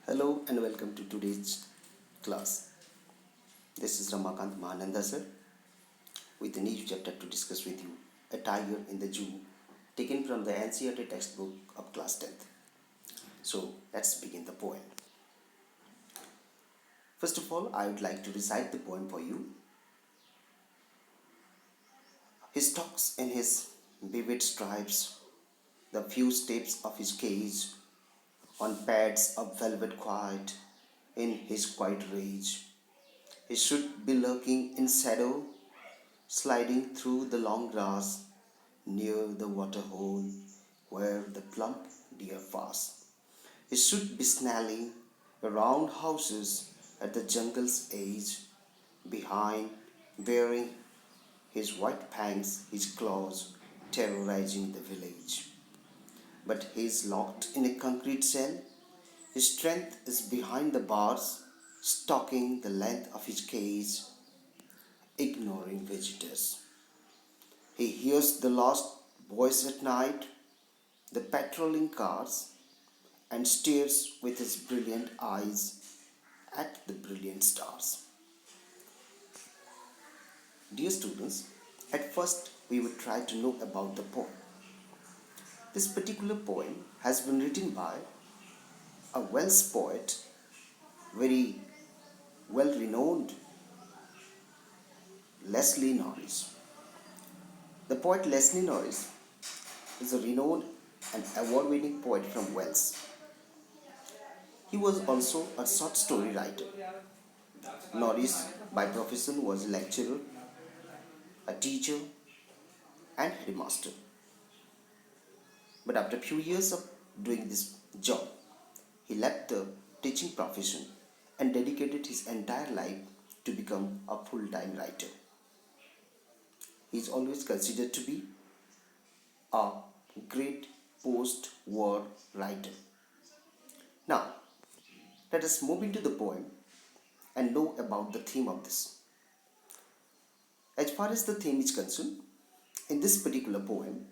Hello and welcome to today's class. This is Ramakant Mahananda sir with a new chapter to discuss with you, A Tiger in the Zoo, taken from the NCERT textbook of class 10th. So let's begin the poem. First of all, I would like to recite the poem for you. He stalks in his vivid stripes, the few steps of his cage, on pads of velvet quiet, in his quiet rage. He should be lurking in shadow, sliding through the long grass near the water hole where the plump deer pass. He should be snarling around houses at the jungle's edge, behind, bearing his white fangs, his claws, terrorizing the village. But he is locked in a concrete cell. His strength is behind the bars, stalking the length of his cage, ignoring visitors. He hears the lost voice at night, the patrolling cars, and stares with his brilliant eyes at the brilliant stars. Dear students, at first we would try to know about the poem. This particular poem has been written by a Welsh poet, very well renowned Leslie Norris. The poet Leslie Norris is a renowned and award winning poet from Wales. He was also a short story writer. Norris, by profession, was a lecturer, a teacher, and headmaster. But after a few years of doing this job, he left the teaching profession and dedicated his entire life to become a full time writer. He is always considered to be a great post war writer. Now, let us move into the poem and know about the theme of this. As far as the theme is concerned, in this particular poem,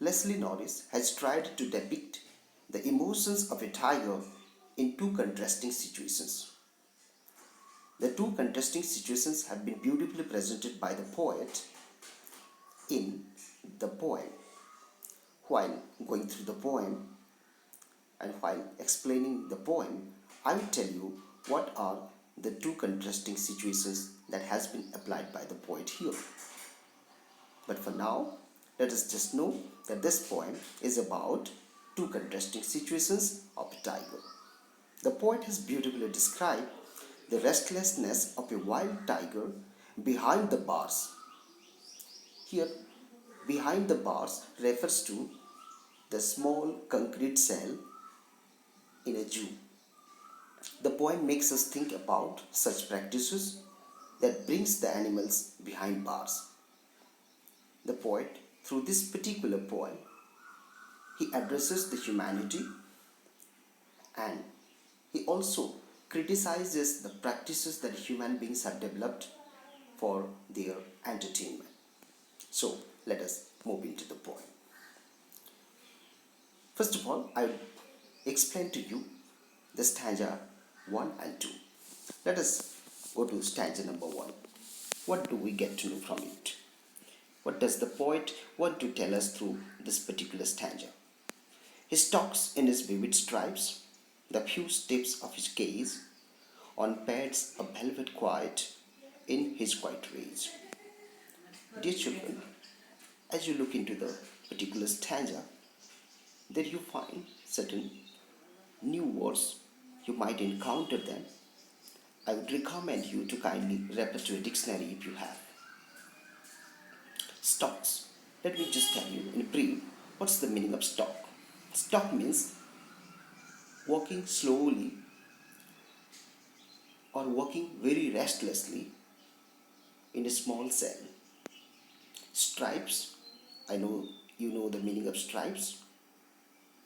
Leslie Norris has tried to depict the emotions of a tiger in two contrasting situations. The two contrasting situations have been beautifully presented by the poet in the poem. While going through the poem and while explaining the poem, I will tell you what are the two contrasting situations that has been applied by the poet here. But for now, let us just know that this poem is about two contrasting situations of a tiger. The poet has beautifully described the restlessness of a wild tiger behind the bars. Here, behind the bars refers to the small concrete cell in a zoo. The poem makes us think about such practices that brings the animals behind bars. The poet, through this particular poem, he addresses the humanity and he also criticizes the practices that human beings have developed for their entertainment. So, let us move into the poem. First of all, I will explain to you the stanza 1 and 2. Let us go to stanza number 1. What do we get to know from it? What does the poet want to tell us through this particular stanza? He stalks in his vivid stripes, the few steps of his gaze, on pads of velvet quiet, in his quiet rage. Dear children, as you look into the particular stanza, there you find certain new words. You might encounter them. I would recommend you to kindly refer to a dictionary if you have. Stalks. Let me just tell you in brief what's the meaning of stalk. Stalk means walking slowly or walking very restlessly in a small cell. Stripes. I know you know the meaning of stripes.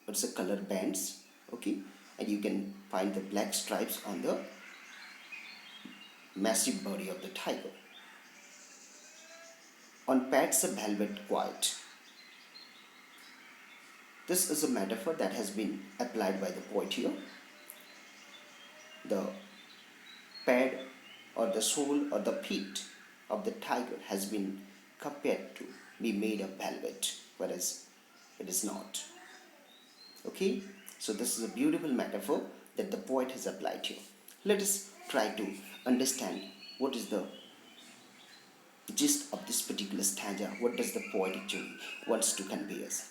It's a color bands, okay, and you can find the black stripes on the massive body of the tiger. On pads of velvet quiet. This is a metaphor that has been applied by the poet here. the pad or the sole or the feet of the tiger has been compared to be made of velvet, whereas it is not. Okay, so this is a beautiful metaphor that the poet has applied here. Let us try to understand what is the gist of this particular stanza. What does the poet actually wants to convey us?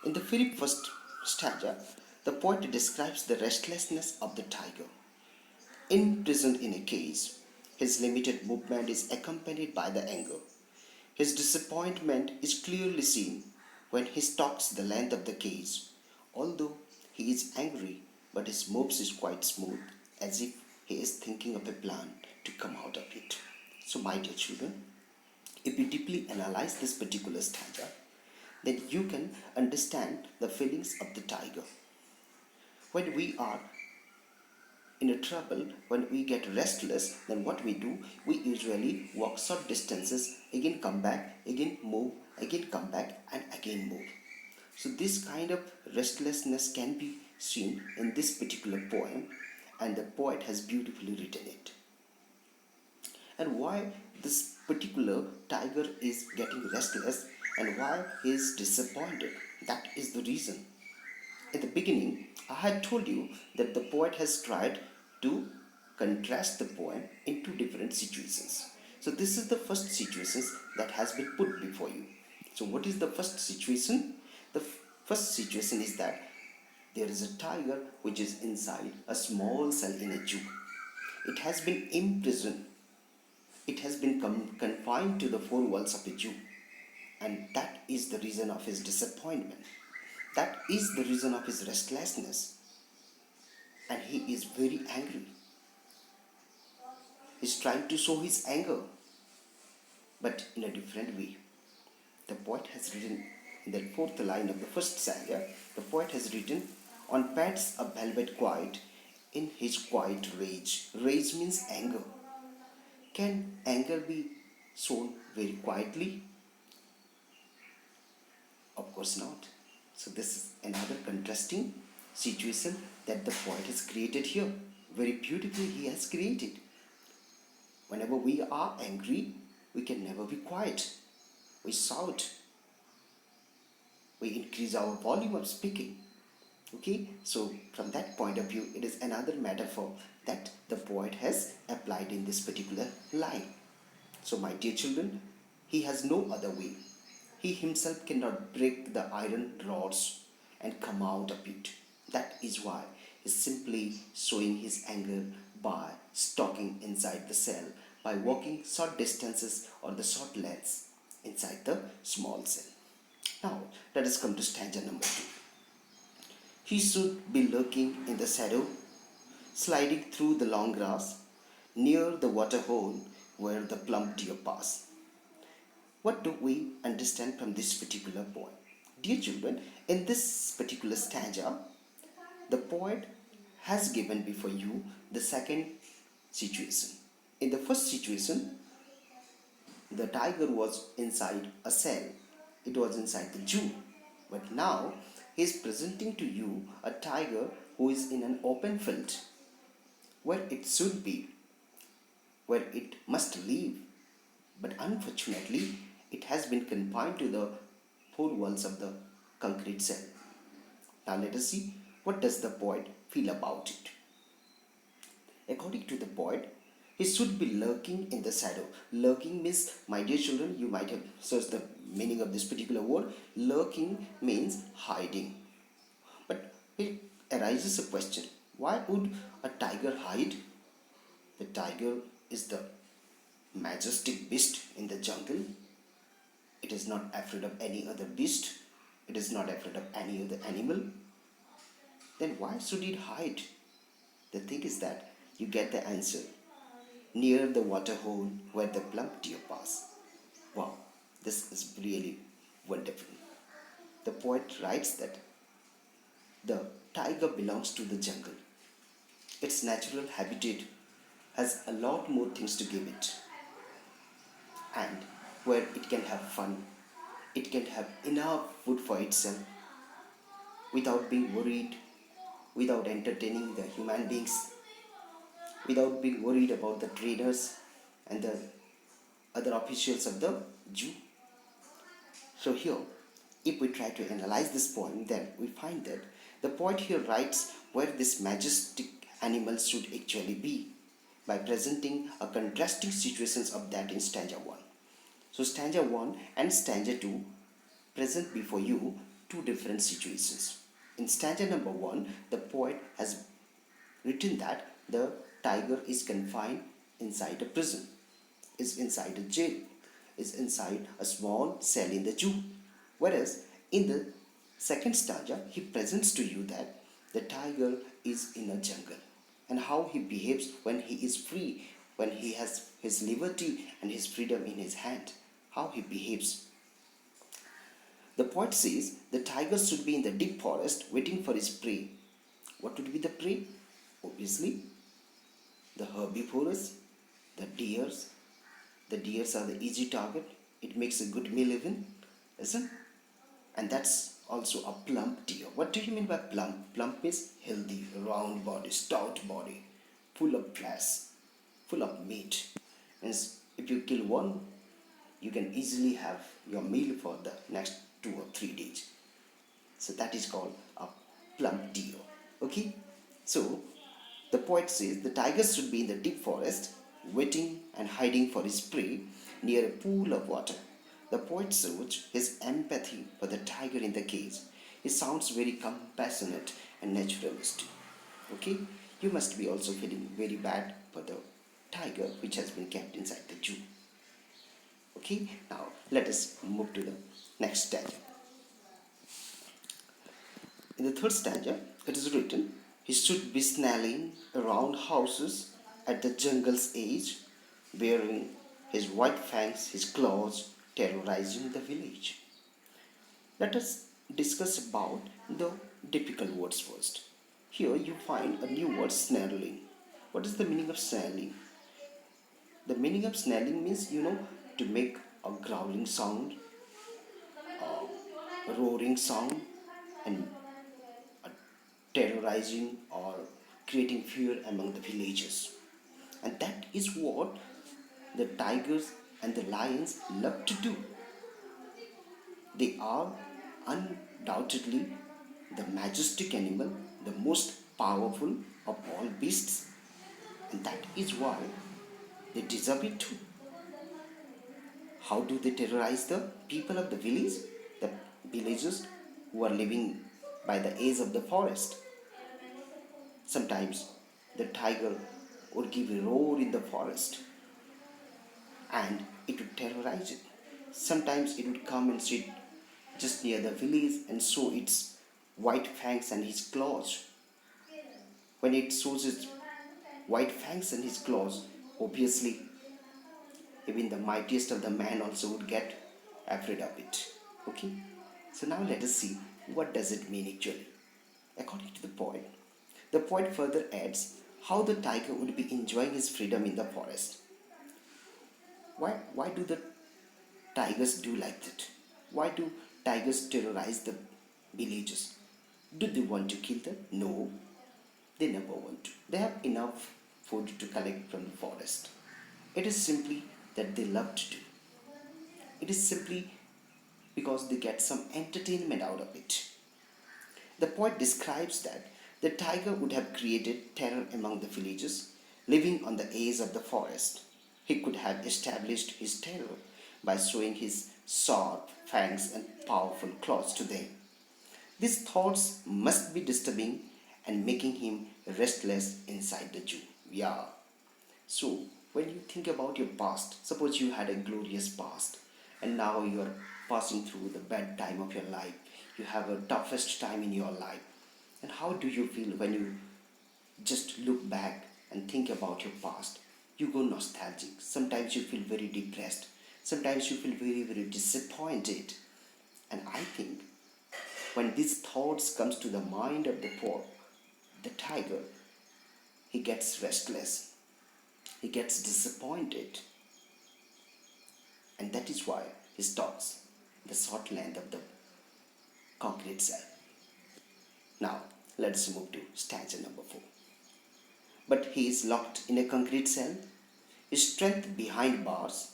In the very first stanza, the poet describes the restlessness of the tiger. Imprisoned in a cage, his limited movement is accompanied by the anger. His disappointment is clearly seen when he stalks the length of the cage. Although he is angry, but his moves is quite smooth, as if he is thinking of a plan to come out of it. So, my dear children, if you deeply analyze this particular stanza, then you can understand the feelings of the tiger. When we are in a trouble, when we get restless, then what we do, we usually walk short distances, again come back, again move, again come back, and again move. So this kind of restlessness can be seen in this particular poem, and the poet has beautifully written it. And why this particular tiger is getting restless and why he is disappointed, that is the reason. In the beginning, I had told you that the poet has tried to contrast the poem into different situations. So this is the first situation that has been put before you. So what is the first situation? The first situation is that there is a tiger which is inside a small cell in a zoo. It has been imprisoned. It has been confined to the four walls of a zoo. And that is the reason of his disappointment. That is the reason of his restlessness. And he is very angry. He's trying to show his anger, but in a different way. The poet has written in the fourth line of the first stanza, the poet has written, on pads of velvet quiet, in his quiet rage. Rage means anger. Can anger be shown very quietly? Of course not. So this is another contrasting situation that the poet has created here. Very beautifully he has created. Whenever we are angry, we can never be quiet. We shout. We increase our volume of speaking. Okay, so from that point of view, it is another metaphor that the poet has applied in this particular line. So, my dear children, he has no other way. He himself cannot break the iron rods and come out of it. That is why he is simply showing his anger by stalking inside the cell, by walking short distances or the short lengths inside the small cell. Now, let us come to stanza number 2. He should be lurking in the shadow, sliding through the long grass, near the water hole where the plump deer pass. What do we understand from this particular poem? Dear children, in this particular stanza, the poet has given before you the second situation. In the first situation, the tiger was inside a cell, it was inside the zoo. But now he is presenting to you a tiger who is in an open field where it should be, where it must live. But unfortunately, it has been confined to the four walls of the concrete cell. Now let us see what does the poet feel about it. According to the poet, he should be lurking in the shadow. Lurking means, my dear children, you might have searched the meaning of this particular word. Lurking means hiding. But it arises a question, why would a tiger hide? The tiger is the majestic beast in the jungle. It is not afraid of any other beast. It is not afraid of any other animal. Then why should it hide? The thing is that you get the answer. Near the water hole where the plump deer pass. Wow, this is really wonderful. The poet writes that the tiger belongs to the jungle. Its natural habitat has a lot more things to give it, and where it can have fun, it can have enough food for itself without being worried, without entertaining the human beings. without being worried about the trainers and the other officials of the zoo. So here, if we try to analyze this poem, then we find that the poet here writes where this majestic animal should actually be by presenting a contrasting situations of that in stanza 1. So stanza 1 and stanza 2 present before you two different situations. In stanza number 1, the poet has written that the tiger is confined inside a prison, is inside a jail, is inside a small cell in the zoo. Whereas in the second stanza, he presents to you that the tiger is in a jungle and how he behaves when he is free, when he has his liberty and his freedom in his hand, how he behaves. The poet says the tiger should be in the deep forest waiting for his prey. What would be the prey? Obviously, the herbivores, the deers. The deers are the easy target. It makes a good meal even, isn't? And that's also a plump deer. What do you mean by plump? Plump means healthy, round body, stout body, full of flesh, full of meat. Means if you kill one, you can easily have your meal for the next 2 or 3 days. So that is called a plump deer. Okay? So the poet says the tiger should be in the deep forest, waiting and hiding for his prey near a pool of water. The poet shows his empathy for the tiger in the cage. It sounds very compassionate and naturalistic. Okay? You must be also feeling very bad for the tiger which has been kept inside the zoo. Okay? Now let us move to the next stanza. In the third stanza, it is written, he should be snarling around houses at the jungle's edge, bearing his white fangs, his claws, terrorizing the village. Let us discuss about the difficult words first. Here you find a new word, snarling. What is the meaning of snarling? The meaning of snarling means, to make a growling sound, a roaring sound, and terrorizing or creating fear among the villagers. And that is what the tigers and the lions love to do. They are undoubtedly the majestic animal, the most powerful of all beasts, and that is why they deserve it too. How do they terrorize the people of the village? The villagers who are living by the edge of the forest. Sometimes the tiger would give a roar in the forest and it would terrorize it. Sometimes it would come and sit just near the village and show its white fangs and his claws. When it shows its white fangs and his claws, obviously even the mightiest of the man also would get afraid of it. Okay? So now let us see what does it mean actually. According to the poet further adds how the tiger would be enjoying his freedom in the forest. Why do the tigers do like that? Why do tigers terrorize the villagers? Do they want to kill them? No, they never want to. They have enough food to collect from the forest. It is simply that they love to do. It is simply because they get some entertainment out of it. The poet describes that the tiger would have created terror among the villagers living on the edge of the forest. He could have established his terror by showing his sharp fangs and powerful claws to them. These thoughts must be disturbing and making him restless inside the zoo. Yeah. So, when you think about your past, suppose you had a glorious past and now you are passing through the bad time of your life. You have a toughest time in your life. And how do you feel when you just look back and think about your past? You go nostalgic. Sometimes you feel very depressed. Sometimes you feel very, very disappointed. And I think when these thoughts comes to the mind of the tiger, he gets restless. He gets disappointed. And that is why he stops the short length of the concrete cell. Now, let's move to stanza number 4. but he is locked in a concrete cell, his strength behind bars,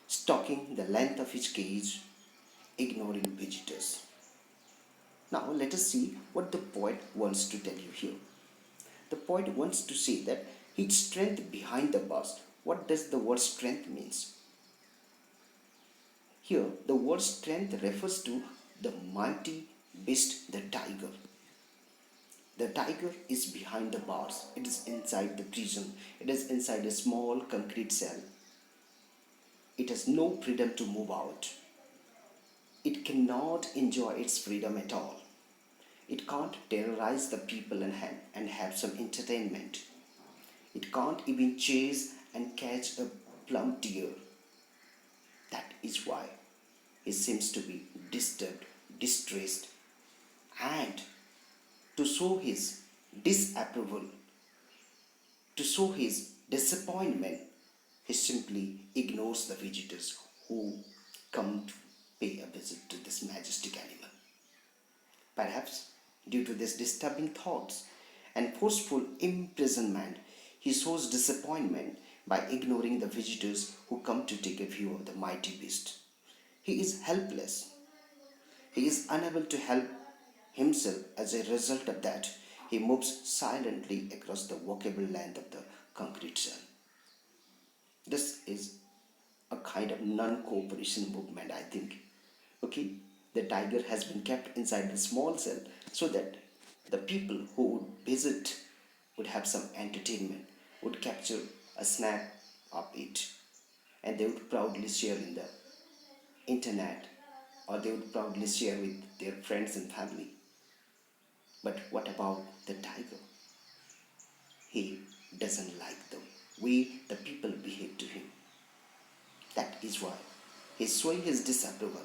stalking the length of his cage, ignoring visitors. Now let us see what the poet wants to tell you here. The poet wants to say that his strength behind the bars. What does the word strength means? Here, the word strength refers to the mighty beast, the tiger. The tiger is behind the bars. It is inside the prison. It is inside a small concrete cell. It has no freedom to move out. It cannot enjoy its freedom at all. It can't terrorize the people and have some entertainment. It can't even chase and catch a plump deer. That is why he seems to be disturbed, distressed, and to show his disapproval, to show his disappointment, he simply ignores the visitors who come to pay a visit to this majestic animal. Perhaps due to these disturbing thoughts and forceful imprisonment, he shows disappointment by ignoring the visitors who come to take a view of the mighty beast. He is helpless. He is unable to help himself. As a result of that, he moves silently across the walkable length of the concrete cell. This is a kind of non-cooperation movement, I think. Okay, the tiger has been kept inside the small cell so that the people who would visit would have some entertainment, would capture a snap of it, and they would proudly share in the internet, or they would proudly share with their friends and family. But what about the tiger? He doesn't like the way the people behave to him. That is why he is showing his disapproval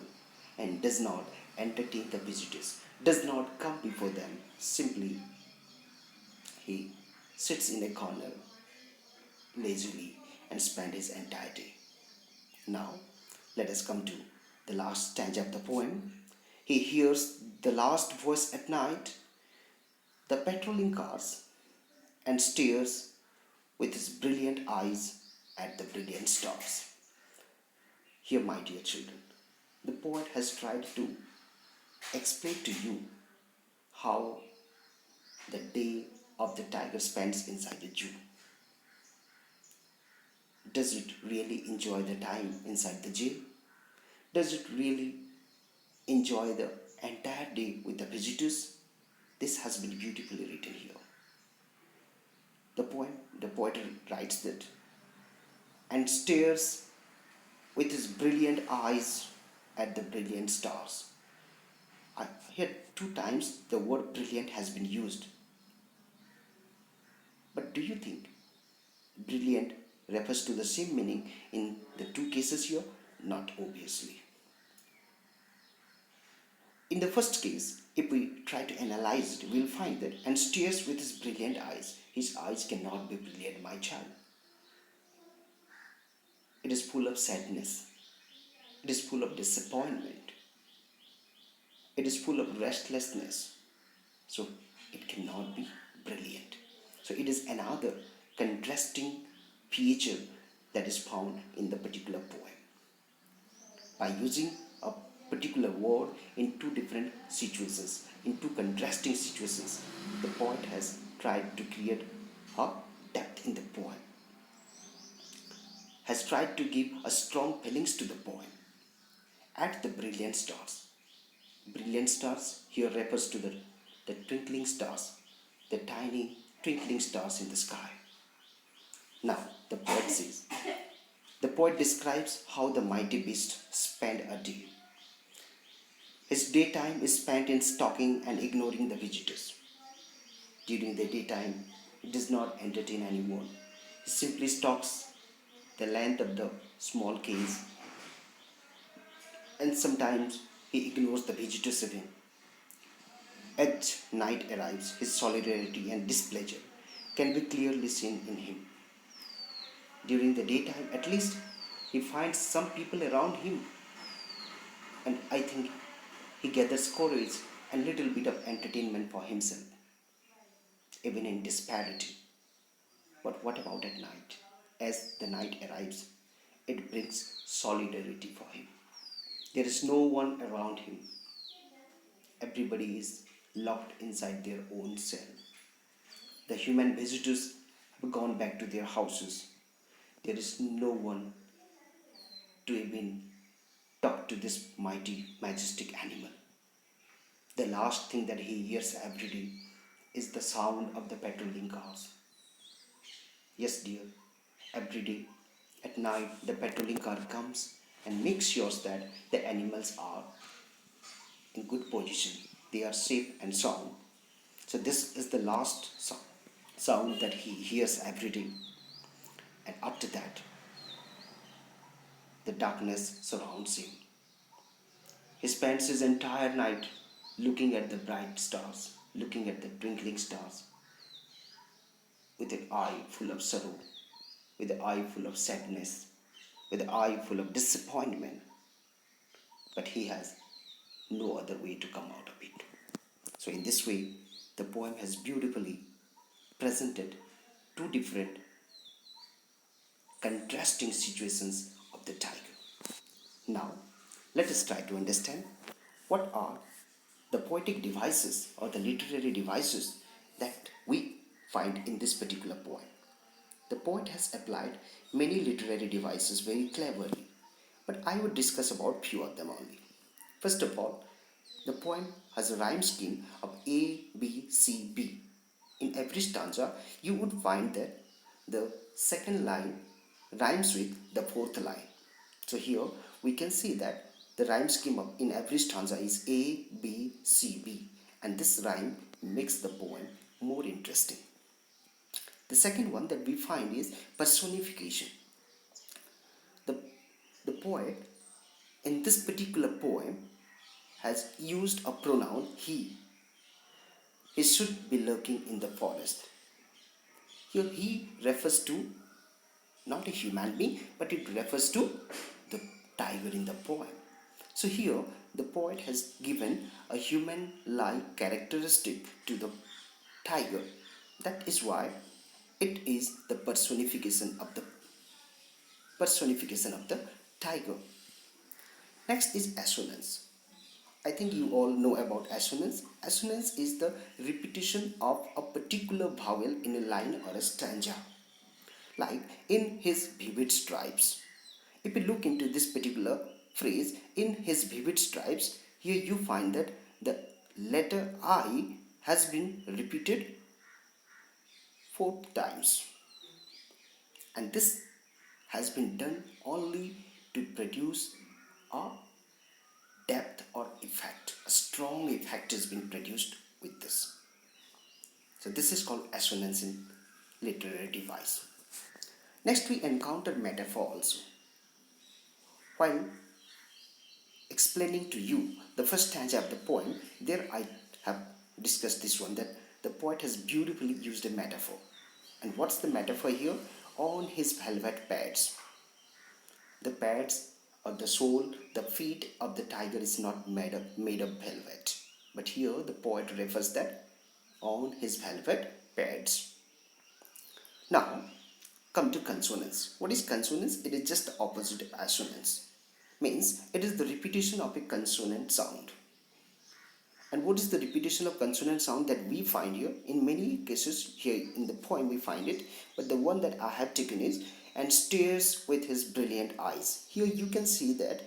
and does not entertain the visitors, does not come before them. Simply, he sits in a corner lazily and spends his entire day. Now, let us come to the last stanza of the poem. He hears the last voice at night, the patrolling cars, and stares with his brilliant eyes at the brilliant stars. Here, my dear children, the poet has tried to explain to you how the day of the tiger spends inside the zoo. Does it really enjoy the time inside the jail? Does it really enjoy the entire day with the visitors? This has been beautifully written here. The poet writes that, and stares with his brilliant eyes at the brilliant stars. Here, two times the word brilliant has been used. But do you think brilliant refers to the same meaning in the two cases here? Not obviously. In the first case, if we try to analyze it, we'll find that, and stares with his brilliant eyes. His eyes cannot be brilliant, my child. It is full of sadness. It is full of disappointment. It is full of restlessness. So it cannot be brilliant. So it is another contrasting feature that is found in the particular poem. By using a particular word in two different situations, in two contrasting situations, the poet has tried to create a depth in the poem, has tried to give a strong feelings to the poem. At the brilliant stars. Brilliant stars here refers to the twinkling stars, the tiny twinkling stars in the sky. Now, the poet says, the poet describes how the mighty beast spent a day. His daytime is spent in stalking and ignoring the visitors. During the daytime, he does not entertain anyone. He simply stalks the length of the small cage, and sometimes he ignores the visitors even. As night arrives, his solidarity and displeasure can be clearly seen in him. During the daytime, at least, he finds some people around him, and I think he gathers courage and little bit of entertainment for himself, even in disparity. But what about at night? As the night arrives, it brings solidarity for him. There is no one around him. Everybody is locked inside their own cell. The human visitors have gone back to their houses. There is no one to even talk to this mighty, majestic animal. The last thing that he hears every day is the sound of the patrolling cars. Yes, dear, every day at night the patrolling car comes and makes sure that the animals are in good position, they are safe and sound. So, this is the last sound that he hears every day, and after that, the darkness surrounds him. He spends his entire night looking at the bright stars, looking at the twinkling stars, with an eye full of sorrow, with an eye full of sadness, with an eye full of disappointment. But he has no other way to come out of it. So, in this way, the poem has beautifully presented two different contrasting situations of the tiger. Now, let us try to understand what are the poetic devices or the literary devices that we find in this particular poem. The poet has applied many literary devices very cleverly, but I would discuss about few of them only. First of all, the poem has a rhyme scheme of A, B, C, B. In every stanza, you would find that the second line rhymes with the fourth line. So here we can see that the rhyme scheme of in every stanza is A, B, C, B, and this rhyme makes the poem more interesting. The second one that we find is personification. The, the poet in this particular poem has used a pronoun he. He should be lurking in the forest. Here he refers to not a human being, but it refers to the tiger in the poem. So here the poet has given a human-like characteristic to the tiger. That is why it is the personification of the tiger. Next is assonance. I think you all know about assonance. Assonance is the repetition of a particular vowel in a line or a stanza. Like in his vivid stripes. If you look into this particular phrase, in his vivid stripes, here you find that the letter I has been repeated 4 times. And this has been done only to produce a depth or effect. A strong effect has been produced with this. So this is called assonance in literary device. Next we encounter metaphor also. While explaining to you the first stanza of the poem, there I have discussed this one that the poet has beautifully used a metaphor. And what's the metaphor here? On his velvet pads. The pads or the sole, the feet of the tiger is not made of velvet. But here the poet refers that on his velvet pads. Now come to consonants. What is consonants? It is just the opposite of assonance. Means it is the repetition of a consonant sound. And what is the repetition of consonant sound that we find here? In many cases here in the poem we find it, but the one that I have taken is and stares with his brilliant eyes. Here you can see that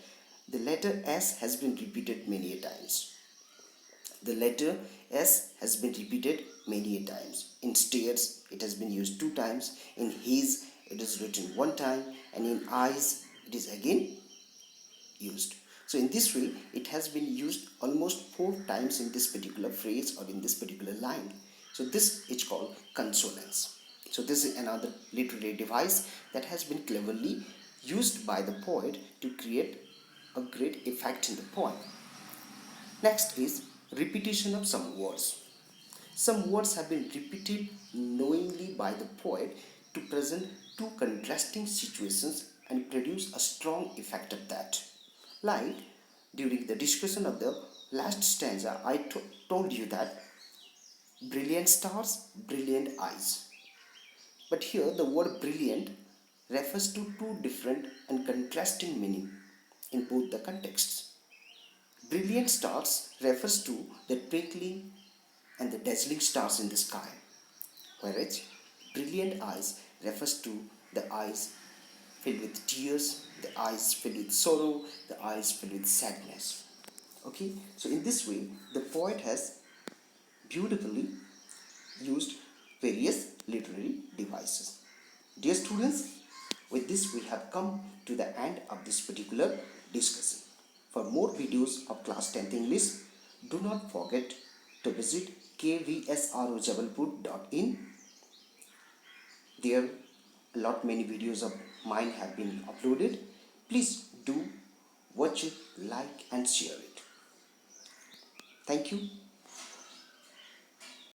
the letter S has been repeated many times. The letter S has been repeated many times. In stares it has been used 2 times. In his it is written 1 time, and in eyes it is again used. So in this way it has been used almost 4 times in this particular phrase or in this particular line. So this is called consonants. So this is another literary device that has been cleverly used by the poet to create a great effect in the poem. Next is repetition of some words. Some words have been repeated knowingly by the poet to present 2 contrasting situations and produce a strong effect of that. Like during the discussion of the last stanza, I told you that brilliant stars, brilliant eyes. But here the word brilliant refers to two different and contrasting meaning in both the contexts. Brilliant stars refers to the twinkling and the dazzling stars in the sky, whereas brilliant eyes refers to the eyes filled with tears, the eyes filled with sorrow, the eyes filled with sadness. Okay, so in this way, the poet has beautifully used various literary devices. Dear students, with this we have come to the end of this particular discussion. For more videos of class 10th English, do not forget to visit kvsrojabalpur.in. There a lot many videos of mine have been uploaded. Please do watch it, like and share it. Thank you.